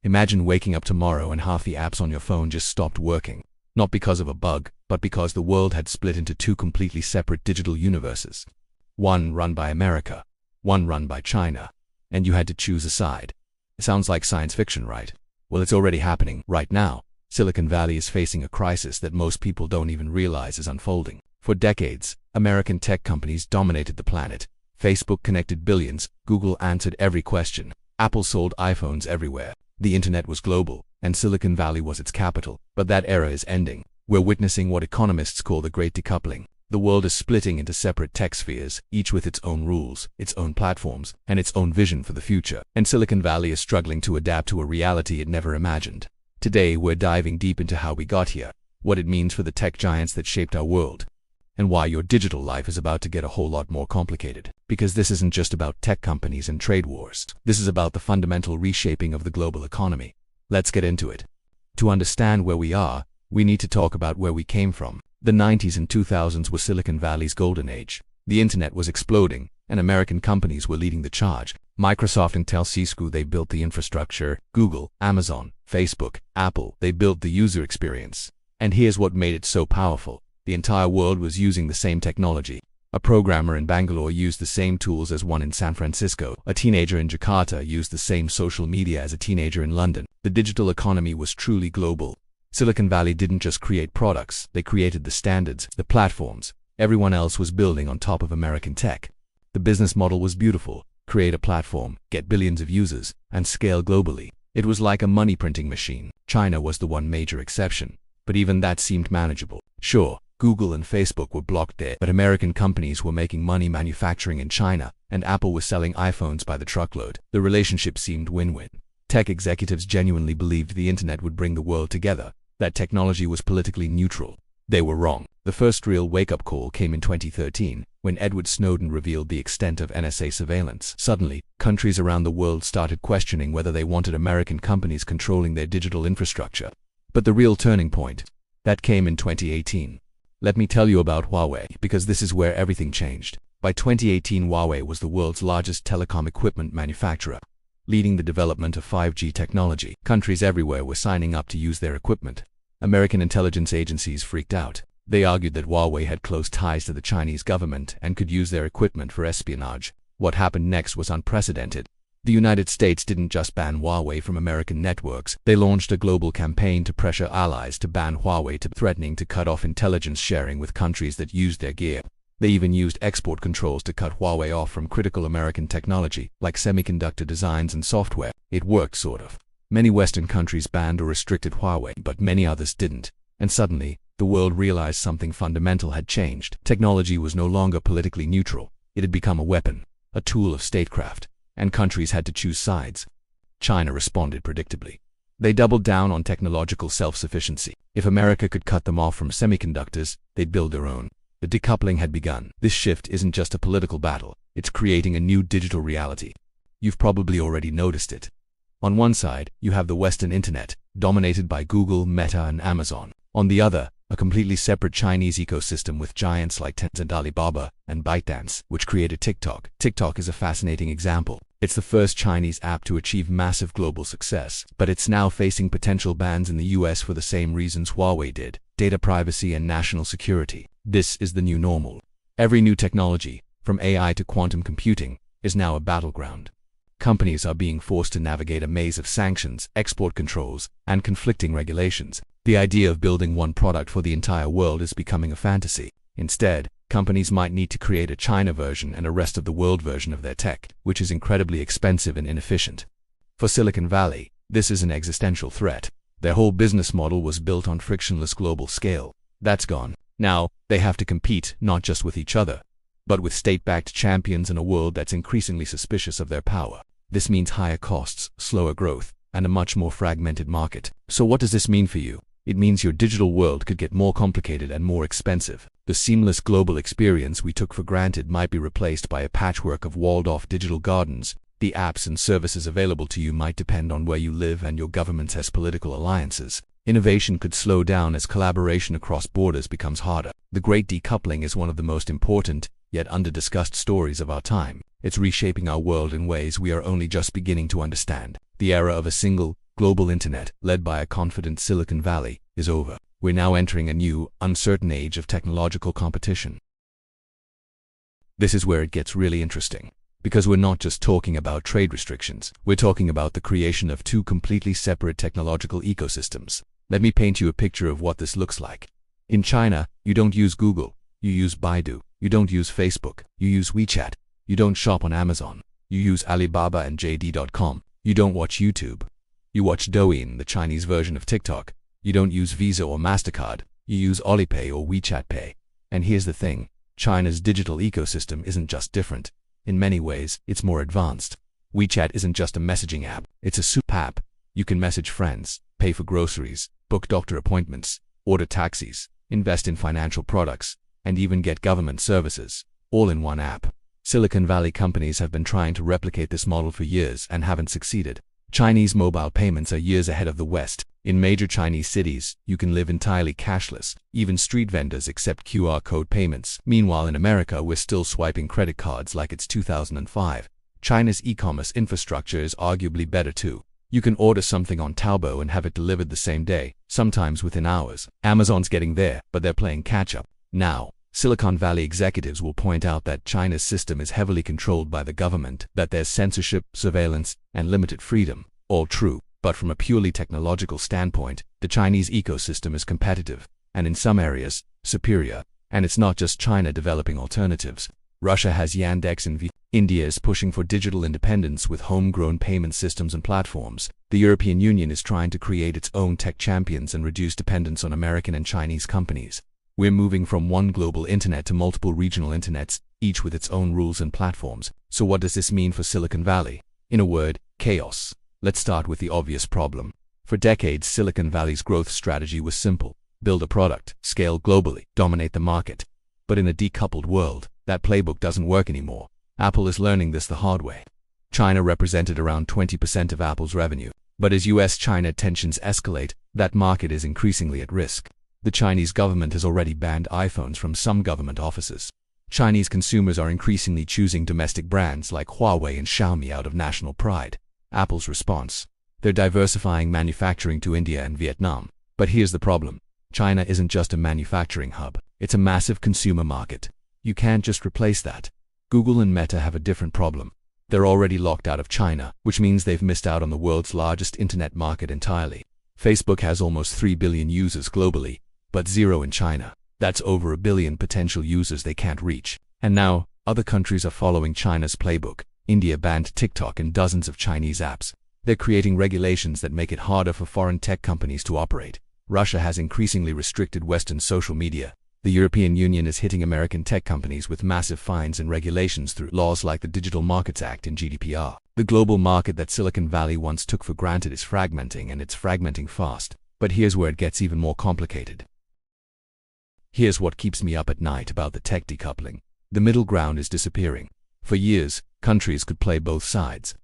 Imagine waking up tomorrow and half the apps on your phone just stopped working. Not because of a bug, but because the world had split into two completely separate digital universes. One run by America, one run by China. And you had to choose a side. It sounds like science fiction, right? Well, it's already happening right now. Silicon Valley is facing a crisis that most people don't even realize is unfolding. For decades, American tech companies dominated the planet. Facebook connected billions, Google answered every question, Apple sold iPhones everywhere. The internet was global, and Silicon Valley was its capital. But that era is ending. We're witnessing what economists call the Great Decoupling. The world is splitting into separate tech spheres, each with its own rules, its own platforms, and its own vision for the future. And Silicon Valley is struggling to adapt to a reality it never imagined. Today, we're diving deep into how we got here, what it means for the tech giants that shaped our world, and why your digital life is about to get a whole lot more complicated. Because this isn't just about tech companies and trade wars. This is about the fundamental reshaping of the global economy. Let's get into it. To understand where we are, we need to talk about where we came from. The 90s and 2000s were Silicon Valley's golden age. The internet was exploding, and American companies were leading the charge. Microsoft and Cisco, they built the infrastructure. Google, Amazon, Facebook, Apple, they built the user experience. And here's what made it so powerful. The entire world was using the same technology. A programmer in Bangalore used the same tools as one in San Francisco. A teenager in Jakarta used the same social media as a teenager in London. The digital economy was truly global. Silicon Valley didn't just create products, they created the standards, the platforms. Everyone else was building on top of American tech. The business model was beautiful. Create a platform, get billions of users, and scale globally. It was like a money printing machine. China was the one major exception, but even that seemed manageable. Sure, Google and Facebook were blocked there, but American companies were making money manufacturing in China, and Apple was selling iPhones by the truckload. The relationship seemed win-win. Tech executives genuinely believed the internet would bring the world together, that technology was politically neutral. They were wrong. The first real wake-up call came in 2013, when Edward Snowden revealed the extent of NSA surveillance. Suddenly, countries around the world started questioning whether they wanted American companies controlling their digital infrastructure. But the real turning point, that came in 2018. Let me tell you about Huawei, because this is where everything changed. By 2018, Huawei was the world's largest telecom equipment manufacturer, leading the development of 5G technology. Countries everywhere were signing up to use their equipment. American intelligence agencies freaked out. They argued that Huawei had close ties to the Chinese government and could use their equipment for espionage. What happened next was unprecedented. The United States didn't just ban Huawei from American networks, they launched a global campaign to pressure allies to ban Huawei, threatening to cut off intelligence sharing with countries that used their gear. They even used export controls to cut Huawei off from critical American technology, like semiconductor designs and software. It worked, sort of. Many Western countries banned or restricted Huawei, but many others didn't. And suddenly, the world realized something fundamental had changed. Technology was no longer politically neutral. It had become a weapon, a tool of statecraft. And countries had to choose sides. China responded predictably. They doubled down on technological self-sufficiency. If America could cut them off from semiconductors, they'd build their own. The decoupling had begun. This shift isn't just a political battle, it's creating a new digital reality. You've probably already noticed it. On one side, you have the Western internet, dominated by Google, Meta, and Amazon. On the other, a completely separate Chinese ecosystem with giants like Tencent, Alibaba, and ByteDance, which created TikTok. TikTok is a fascinating example. It's the first Chinese app to achieve massive global success, but it's now facing potential bans in the US for the same reasons Huawei did: data privacy and national security. This is the new normal. Every new technology, from AI to quantum computing, is now a battleground. Companies are being forced to navigate a maze of sanctions, export controls, and conflicting regulations. The idea of building one product for the entire world is becoming a fantasy. Instead, companies might need to create a China version and a rest of the world version of their tech, which is incredibly expensive and inefficient. For Silicon Valley, this is an existential threat. Their whole business model was built on frictionless global scale. That's gone. Now, they have to compete not just with each other, but with state-backed champions in a world that's increasingly suspicious of their power. This means higher costs, slower growth, and a much more fragmented market. So what does this mean for you? It means your digital world could get more complicated and more expensive. The seamless global experience we took for granted might be replaced by a patchwork of walled-off digital gardens. The apps and services available to you might depend on where you live and your government has political alliances. Innovation could slow down as collaboration across borders becomes harder. The Great Decoupling is one of the most important, yet under-discussed stories of our time. It's reshaping our world in ways we are only just beginning to understand. The era of a single, global internet, led by a confident Silicon Valley, is over. We're now entering a new, uncertain age of technological competition. This is where it gets really interesting. Because we're not just talking about trade restrictions, we're talking about the creation of two completely separate technological ecosystems. Let me paint you a picture of what this looks like. In China, you don't use Google, you use Baidu. You don't use Facebook, you use WeChat. You don't shop on Amazon, you use Alibaba and JD.com. You don't watch YouTube, you watch Douyin, the Chinese version of TikTok. You don't use Visa or MasterCard, you use Alipay or WeChat Pay. And here's the thing, China's digital ecosystem isn't just different. In many ways, it's more advanced. WeChat isn't just a messaging app, it's a super app. You can message friends, pay for groceries, book doctor appointments, order taxis, invest in financial products, and even get government services, all in one app. Silicon Valley companies have been trying to replicate this model for years and haven't succeeded. Chinese mobile payments are years ahead of the West. In major Chinese cities, you can live entirely cashless. Even street vendors accept QR code payments. Meanwhile, in America, we're still swiping credit cards like it's 2005. China's e-commerce infrastructure is arguably better too. You can order something on Taobao and have it delivered the same day, sometimes within hours. Amazon's getting there, but they're playing catch-up. Now, Silicon Valley executives will point out that China's system is heavily controlled by the government, that there's censorship, surveillance, and limited freedom. All true. But from a purely technological standpoint, the Chinese ecosystem is competitive, and in some areas, superior. And it's not just China developing alternatives. Russia has Yandex and India is pushing for digital independence with homegrown payment systems and platforms. The European Union is trying to create its own tech champions and reduce dependence on American and Chinese companies. We're moving from one global internet to multiple regional internets, each with its own rules and platforms. So what does this mean for Silicon Valley? In a word, chaos. Let's start with the obvious problem. For decades, Silicon Valley's growth strategy was simple. Build a product, scale globally, dominate the market. But in a decoupled world, that playbook doesn't work anymore. Apple is learning this the hard way. China represented around 20% of Apple's revenue. But as US-China tensions escalate, that market is increasingly at risk. The Chinese government has already banned iPhones from some government offices. Chinese consumers are increasingly choosing domestic brands like Huawei and Xiaomi out of national pride. Apple's response: they're diversifying manufacturing to India and Vietnam. But here's the problem. China isn't just a manufacturing hub. It's a massive consumer market. You can't just replace that. Google and Meta have a different problem. They're already locked out of China, which means they've missed out on the world's largest internet market entirely. Facebook has almost 3 billion users globally, but 0 in China. That's over 1 billion potential users they can't reach. And now, other countries are following China's playbook. India banned TikTok and dozens of Chinese apps. They're creating regulations that make it harder for foreign tech companies to operate. Russia has increasingly restricted Western social media. The European Union is hitting American tech companies with massive fines and regulations through laws like the Digital Markets Act and GDPR. The global market that Silicon Valley once took for granted is fragmenting, and it's fragmenting fast. But here's where it gets even more complicated. Here's what keeps me up at night about the tech decoupling. The middle ground is disappearing. For years, countries could play both sides.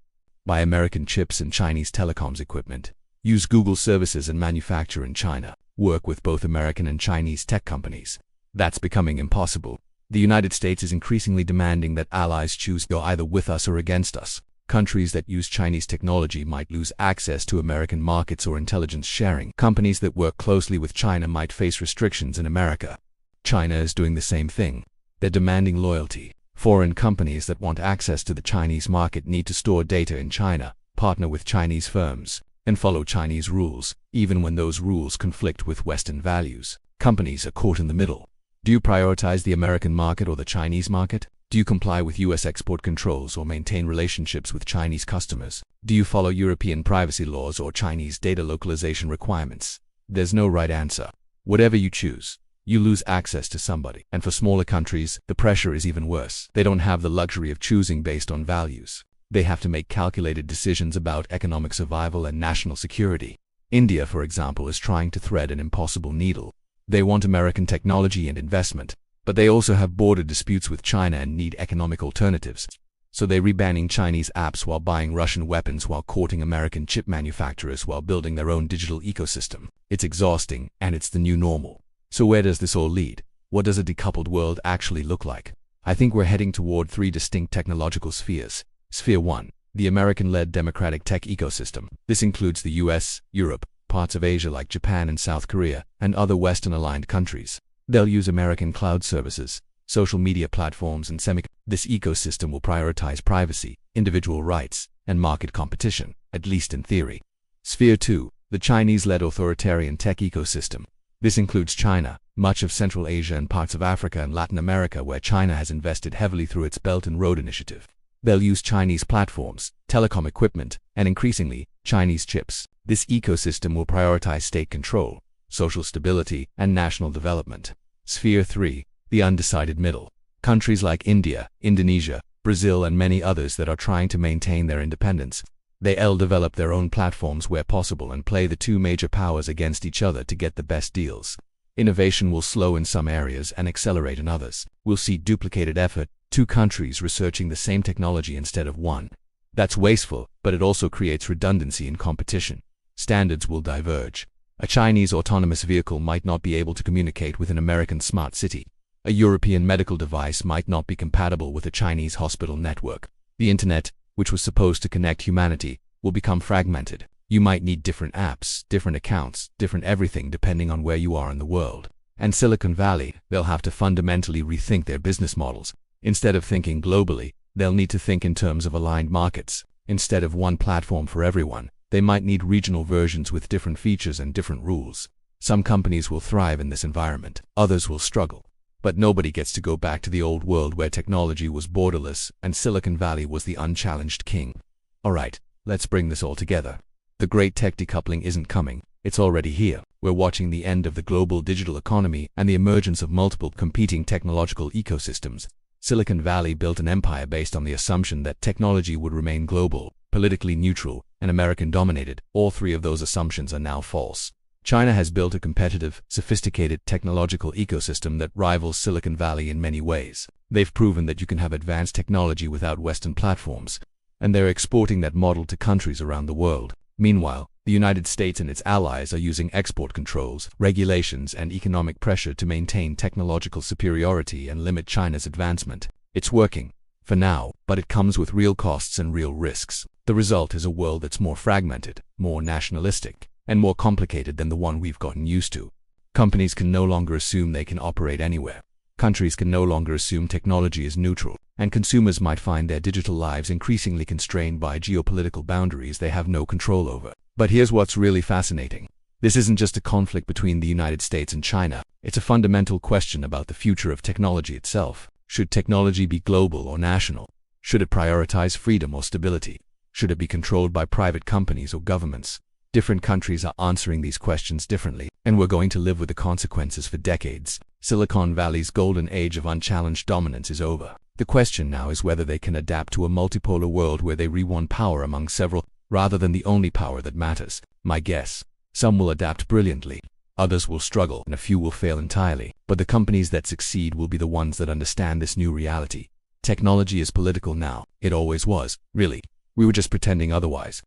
Buy American chips and Chinese telecoms equipment. Use Google services and manufacture in China. Work with both American and Chinese tech companies. That's becoming impossible. The United States is increasingly demanding that allies choose to go either with us or against us. Countries that use Chinese technology might lose access to American markets or intelligence sharing. Companies that work closely with China might face restrictions in America. China is doing the same thing. They're demanding loyalty. Foreign companies that want access to the Chinese market need to store data in China, partner with Chinese firms, and follow Chinese rules, even when those rules conflict with Western values. Companies are caught in the middle. Do you prioritize the American market or the Chinese market? Do you comply with US export controls or maintain relationships with Chinese customers? Do you follow European privacy laws or Chinese data localization requirements? There's no right answer. Whatever you choose, you lose access to somebody. And for smaller countries, the pressure is even worse. They don't have the luxury of choosing based on values. They have to make calculated decisions about economic survival and national security. India, for example, is trying to thread an impossible needle. They want American technology and investment, but they also have border disputes with China and need economic alternatives. So they're rebanning Chinese apps while buying Russian weapons, while courting American chip manufacturers, while building their own digital ecosystem. It's exhausting, and it's the new normal. So where does this all lead? What does a decoupled world actually look like? I think we're heading toward 3 distinct technological spheres. Sphere 1. the American-led democratic tech ecosystem. This includes the US, Europe, parts of Asia like Japan and South Korea, and other Western-aligned countries. They'll use American cloud services, social media platforms, and This ecosystem will prioritize privacy, individual rights, and market competition, at least in theory. Sphere 2, the Chinese-led authoritarian tech ecosystem. This includes China, much of Central Asia and parts of Africa and Latin America where China has invested heavily through its Belt and Road Initiative. They'll use Chinese platforms, telecom equipment, and increasingly, Chinese chips. This ecosystem will prioritize state control, social stability, and national development. Sphere 3, the undecided middle. Countries like India, Indonesia, Brazil, and many others that are trying to maintain their independence. They'll develop their own platforms where possible and play the two major powers against each other to get the best deals. Innovation will slow in some areas and accelerate in others. We'll see duplicated effort, two countries researching the same technology instead of one. That's wasteful, but it also creates redundancy in competition. Standards will diverge. A Chinese autonomous vehicle might not be able to communicate with an American smart city. A European medical device might not be compatible with a Chinese hospital network. The internet, which was supposed to connect humanity, will become fragmented. You might need different apps, different accounts, different everything depending on where you are in the world. And Silicon Valley, they'll have to fundamentally rethink their business models. Instead of thinking globally, they'll need to think in terms of aligned markets. Instead of one platform for everyone, they might need regional versions with different features and different rules. Some companies will thrive in this environment, others will struggle. But nobody gets to go back to the old world where technology was borderless and Silicon Valley was the unchallenged king. Alright, let's bring this all together. The great tech decoupling isn't coming, it's already here. We're watching the end of the global digital economy and the emergence of multiple competing technological ecosystems. Silicon Valley built an empire based on the assumption that technology would remain global, politically neutral, and American-dominated. All three of those assumptions are now false. China has built a competitive, sophisticated technological ecosystem that rivals Silicon Valley in many ways. They've proven that you can have advanced technology without Western platforms, and they're exporting that model to countries around the world. Meanwhile, the United States and its allies are using export controls, regulations, and economic pressure to maintain technological superiority and limit China's advancement. It's working, for now, but it comes with real costs and real risks. The result is a world that's more fragmented, more nationalistic, and more complicated than the one we've gotten used to. Companies can no longer assume they can operate anywhere. Countries can no longer assume technology is neutral, and consumers might find their digital lives increasingly constrained by geopolitical boundaries they have no control over. But here's what's really fascinating. This isn't just a conflict between the United States and China. It's a fundamental question about the future of technology itself. Should technology be global or national? Should it prioritize freedom or stability? Should it be controlled by private companies or governments? Different countries are answering these questions differently, and we're going to live with the consequences for decades. Silicon Valley's golden age of unchallenged dominance is over. The question now is whether they can adapt to a multipolar world where they re-won power among several, rather than the only power that matters. My guess, some will adapt brilliantly, others will struggle, and a few will fail entirely. But the companies that succeed will be the ones that understand this new reality. Technology is political now. It always was, really. We were just pretending otherwise.